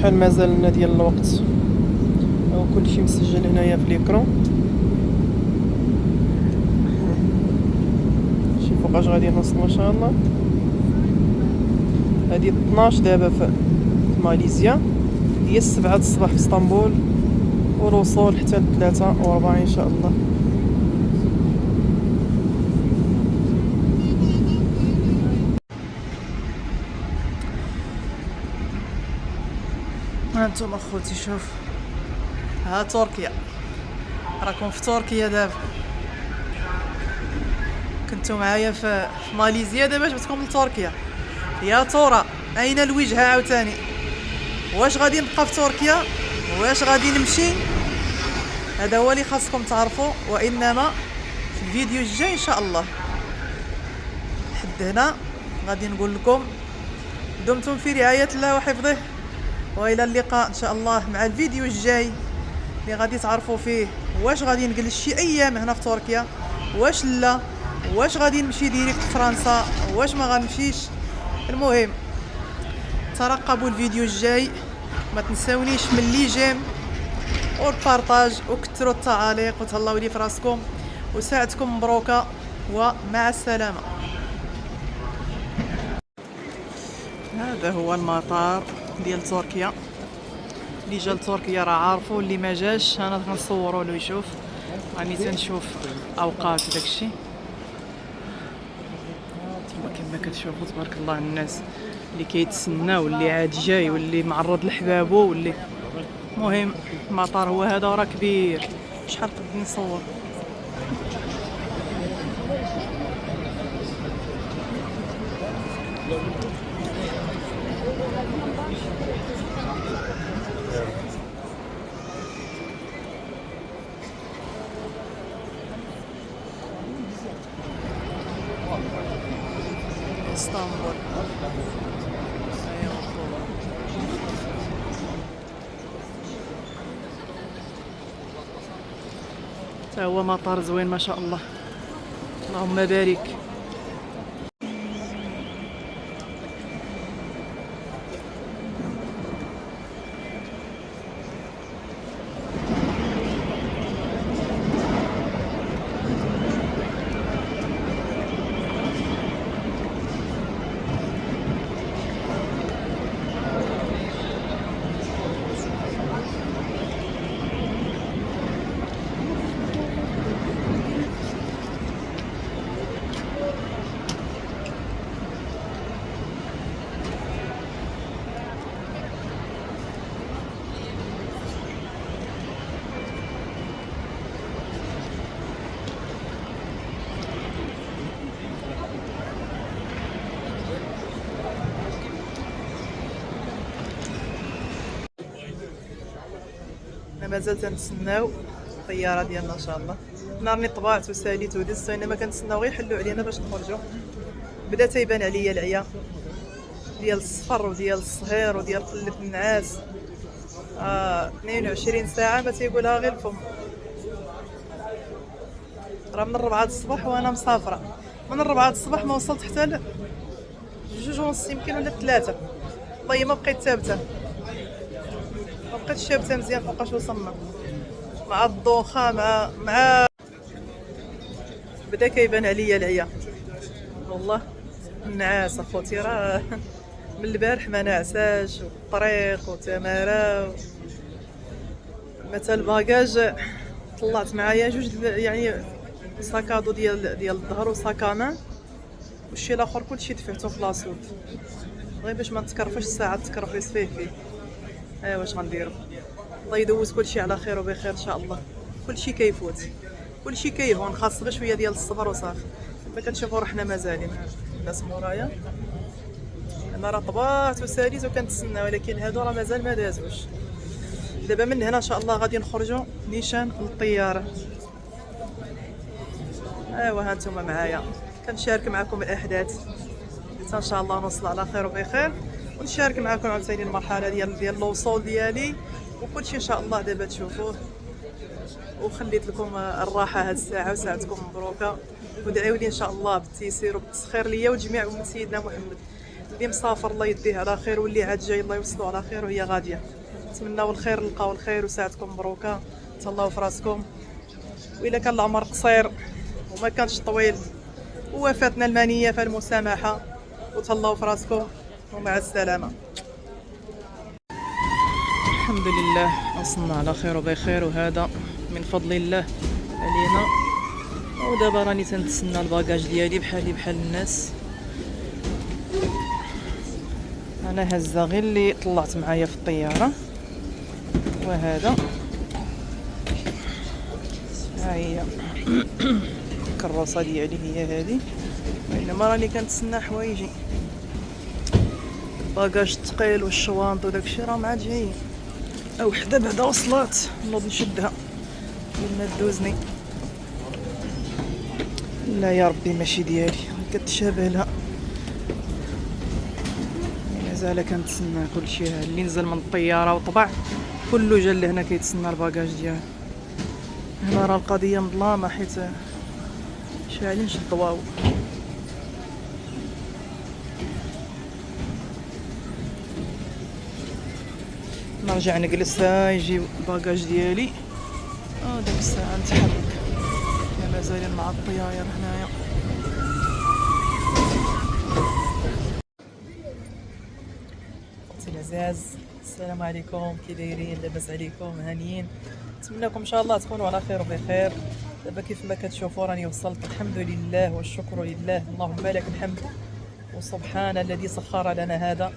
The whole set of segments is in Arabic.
شحال مازال لنا ديال الوقت، وكلشي مسجل هنايا في ليكرون. شي فوقاش غادي نوصل ما شاء الله. هادي 12 دابا في ماليزيا، هي 7 الصباح في اسطنبول، والوصول حتى 3:04 ان شاء الله. هانتوما اخوتي شوف، ها تركيا، راكم في تركيا دابا. كنتو معايا في ماليزيا، دابا جبتكم لتركيا. يا ترى اين الوجهة عاوتاني؟ واش غادي نبقى في تركيا؟ واش غادي نمشي؟ هذا هو اللي خاصكم تعرفوا، وانما في الفيديو الجاي ان شاء الله. لحد هنا غادي نقول لكم دمتم في رعاية الله وحفظه، والى اللقاء ان شاء الله مع الفيديو الجاي اللي غادي تعرفوا فيه واش غادي نجلس شي ايام هنا في تركيا، واش لا، واش غادي نمشي ديريكت فرنسا، واش ما غنمشيش. المهم ترقبوا الفيديو الجاي، ما تنساونيش من لي جيم والبارطاج، وكثروا التعاليق، وتهلاو لي في راسكم، وساعتكم مبروكه، ومع السلامه. هذا هو المطار ديال تركيا. اللي جا لتركيا راه عارفو، اللي ما جاش انا غنصوروا له يشوف. راني تنشوف اوقات وداكشي كما كتشوفوا تبارك الله. الناس اللي كيتسناو، واللي عاد جاي، واللي معرض لحبابو، واللي المهم المطار هو هذا، راه كبير. شحال قد نصور. اسطنبول. حتى هو مطار زوين ما شاء الله، اللهم بارك. مازال تنتسناو الطياره ديالنا ان شاء الله. نهار طبعت وساليت ودزت، انما كنتسناو غير يحلوا علينا باش نخرجوا. بدا تيبان عليا العيا ديال الصفر وديال الصهير وديال قله النعاس. 22 ساعه ما تيقولها غير الفم. راه من 4 الصباح وانا مسافره، من 4 الصباح ما وصلت حتى ل 2:30 يمكن ولا 3. والله ما بقيت ثابته، ما بقيتش ثابته مزيان فوقاش وصلنا، مع الدوخه مع بدا كيبان عليا العيا والله. النعاس اخوتي راه من البارح ما نعساش، والطريق وتمارا مثلا الباكاج. طلعت معايا 2 يعني ساكادو ديال الظهر وساكامان، والشي الاخر كلشي دفعته في لاصوت، غير باش ما نتكرفش الساعه تكرفيس فيه. ايوا واش غنديروا؟ الله يدوز كلشي على خير وبخير ان شاء الله. كلشي كيفوت، كلشي كيهون، خاص غير شويه ديال الصبر وصافي. كما كنشوفوا روحنا مازالين الناس مورايا. انا راه طبعت وساليت وكنتسنى، ولكن هادو راه مازال ما دازوش. دابا من هنا ان شاء الله غادي نخرجوا نيشان للطياره. ايوا ها انتم معايا كنشارك معكم الاحداث حتى ان شاء الله نوصل على خير وبخير، ونشارك معكم عاوتاني المرحله ديال الوصول ديالي وكلشي ان شاء الله دابا تشوفوه. وخليت لكم الراحه هاد الساعه، وساعتكم مبروكه، ودعيوا لي ان شاء الله بالتيسير وبالتسخير ليا وجميع امه سيدنا محمد. اللي مسافر الله يديه على خير، واللي عاد جاي الله يوصلو على خير وهي غاديه. نتمناو الخير، نلقاو الخير وساعتكم مبروكه، تهلاو في راسكم. واذا كان العمر قصير وما كانش طويل ووفاتنا المنيه فالمسامحه، وتهلاو في راسكم ومع السلامه. الحمد لله وصلنا على خير وبخير، وهذا من فضل الله علينا. ودابا راني تنتسنى الباكاج ديالي بحالي بحال الناس. انا هزه غير اللي طلعت معايا في الطياره، وهذا ها هي الكروسه ديالي هي هذه. بينما راني كنتسنى حوايجي، الباكاج الثقيل والشوانط وداكشي راه ما عاد جايين. وحده بعدا وصلات، نوض نشدها قبل ما دوزني. لا يا ربي ماشي ديالي، كتشابه لها. مازال كنتسنى كلشي. اللي نزل من الطياره وطبع كله جا لهنا كيتسنى الباكاج ديالو. هنا راه القضيه مظلامه حيت شاعلين شي الضواو. نرجع نجلس يجي الباكاج ديالي. ديك الساعه نتحرك. مازالين مع الطياير هنايا. اختي العزاز السلام عليكم، كي دايرين؟ لاباس عليكم؟ هانيين؟ نتمنىكم ان شاء الله تكونوا على خير وبخير. دابا كيف ما كتشوفوا راني وصلت، الحمد لله والشكر لله، اللهم لك الحمد وسبحان الذي سخر لنا هذا.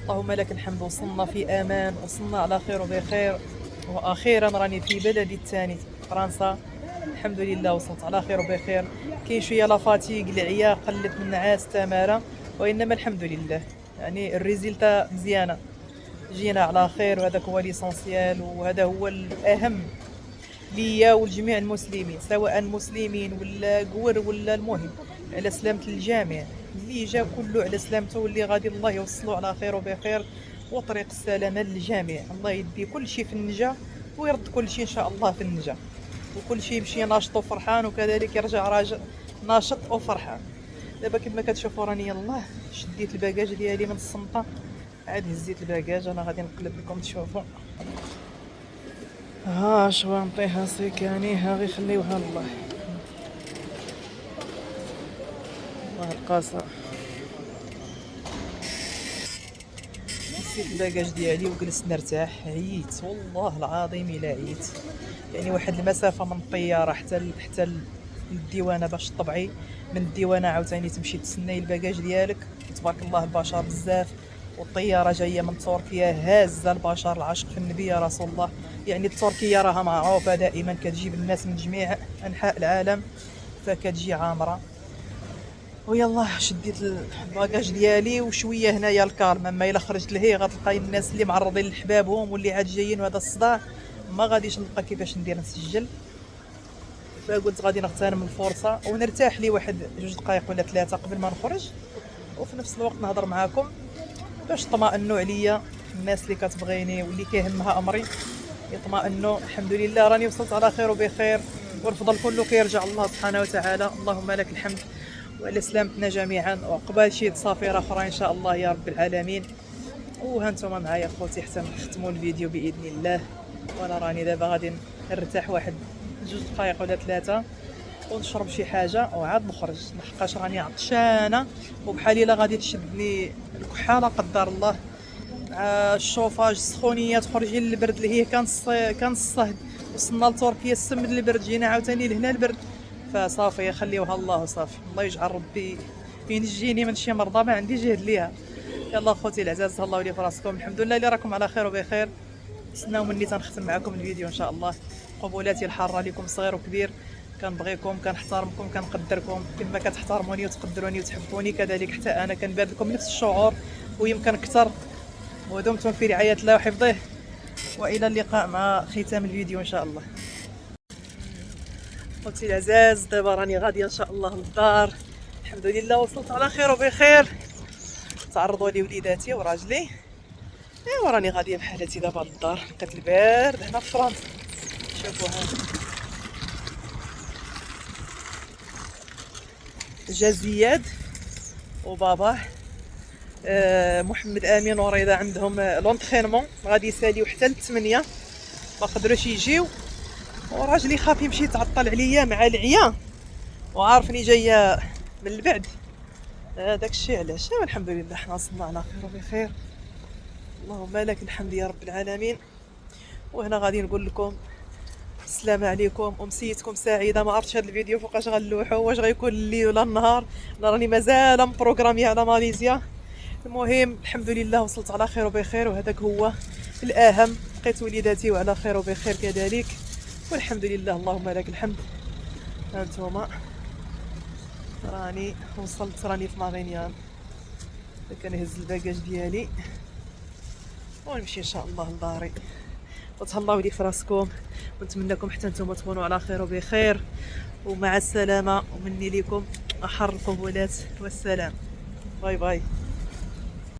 اللهم لك الحمد، وصلنا في امان، وصلنا على خير وبخير، واخيرا راني في بلدي الثاني فرنسا. الحمد لله وصلت على خير وبخير. كاين شويه لافاتيك العيا قلت من نعاس تماره، وانما الحمد لله يعني الريزلتا مزيانه، جينا على خير، وهذاك هو ليسونسيال، وهذا هو الاهم ليا ولجميع المسلمين، سواء مسلمين ولا قور ولا المهم على سلامه الجميع. اللي جا كله على سلامته، واللي غادي الله يوصلو على خير وبخير وطريق السلامه للجميع. الله يدي كل شيء في النجا ويرد كل شيء ان شاء الله في النجا، وكل شيء يمشي ناشط وفرحان، وكذلك يرجع راجع ناشط وفرحان. دابا كما كتشوفوا راني يلاه شديت الباكاج ديالي من الصمطه، عاد هزيت الباكاج. انا غادي نقلب لكم تشوفوا. ها شوانطيها سيكانيها غير خليوها الله. الله القاصه. نسيت الباكاج ديالي وجلست نرتاح، عييت والله العظيم الا عييت. يعني واحد المسافه من الطياره حتى للديوانه باش تطبعي، من الديوانه عاوتاني تمشي تسناي الباكاج ديالك. تبارك الله البشر بزاف، والطياره جايه من تركيا هازه البشر. العشق في النبي يا رسول الله. يعني تركيا راها معروفه دائما كتجيب الناس من جميع انحاء العالم، فكتجي عامره. ويلا شديت الباكاج ديالي وشويه هنايا الكارما. ما الا خرجت لهي غتلقاي الناس اللي معرضين لحبابهم واللي عاد جايين، وهذا الصداع ما غاديش نلقى كيفاش ندير نسجل. فقلت غادي نغتنم الفرصه ونرتاح لي واحد 2 دقائق ولا 3 قبل ما نخرج، وفي نفس الوقت نهضر معاكم باش تطمئنوا عليا. الناس اللي كتبغيني واللي كيهمها امري يطمئنوا. الحمد لله راني وصلت على خير وبخير، والفضل كله كيرجع الله سبحانه وتعالى. اللهم لك الحمد، وعلى سلامتنا جميعا، وعقبال شي تصافير اخرى ان شاء الله يا رب العالمين. وها نتوما معايا خوتي حتى نختموا الفيديو باذن الله. وانا راني دابا غادي نرتاح واحد 2 دقائق ولا 3 ونشرب شي حاجه وعاد نخرج، لحقاش راني عطشانه وبحالي لا غادي تشدني الكحاله قدر الله. الشوفاج السخونيه تخرجي للبرد اللي هي كان الصهد، وصلنا لتركيا السمد البرد، جينا عاوتاني لهنا البرد. فصافي خليوها الله صافي. الله يجعل ربي ينجيني من شي مرضى ما عندي جهد ليها. يلا خوتي العزاز تهلاو لي فراسكم. الحمد لله اللي راكم على خير وبخير. تسناو مني تنختم معكم الفيديو ان شاء الله. قبولاتي الحاره لكم صغير وكبير، كنبغيكم كنحترمكم كنقدركم كما كتحترموني وتقدروني وتحبوني، كذلك حتى انا كنبادل لكم نفس الشعور ويمكن اكثر. ودمتم في رعايه الله وحفظه، والى اللقاء مع ختام الفيديو ان شاء الله. خوتي العزاز دابا راني غاديه ان شاء الله للدار. الحمد لله وصلت على خير وبخير. تعرضوا لي وليداتي وراجلي، ايوا راني غاديه بحالتي دابا للدار. لقيت البارد هنا في فرنسا. شوفوا هذا جا زياد وباباه محمد امين ورضا عندهم لونترينمون غادي يساليو حتى ل8 ما قدروش يجيو، وراجلي خاف يمشي يتعطل عليا مع العيا وعارفني جايه من البعد. داك الشيء علاش الحمد لله حنا وصلنا على خير وبخير، اللهم لك الحمد يا رب العالمين. وهنا غادي نقول لكم السلام عليكم ومسيتكم سعيده. ما عرفتش هذا الفيديو فوقاش غنلوحو، واش غيكون الليل ولا النهار، انا راني مازال مبروغرامي على ماليزيا. المهم الحمد لله وصلت على خير وبخير، وهذاك هو الاهم، لقيت وليداتي وعلى خير وبخير كذلك، والحمد لله اللهم لك الحمد. هانتوما راني وصلت، راني في ماغينيان، كنهز الباكاج ديالي ونمشي ان شاء الله لداري. وتهلاو لي في راسكم، ونتمنىكم حتى نتوما تكونوا على خير وبخير، ومع السلامه، ومني لكم احر القبولات والسلام. باي باي.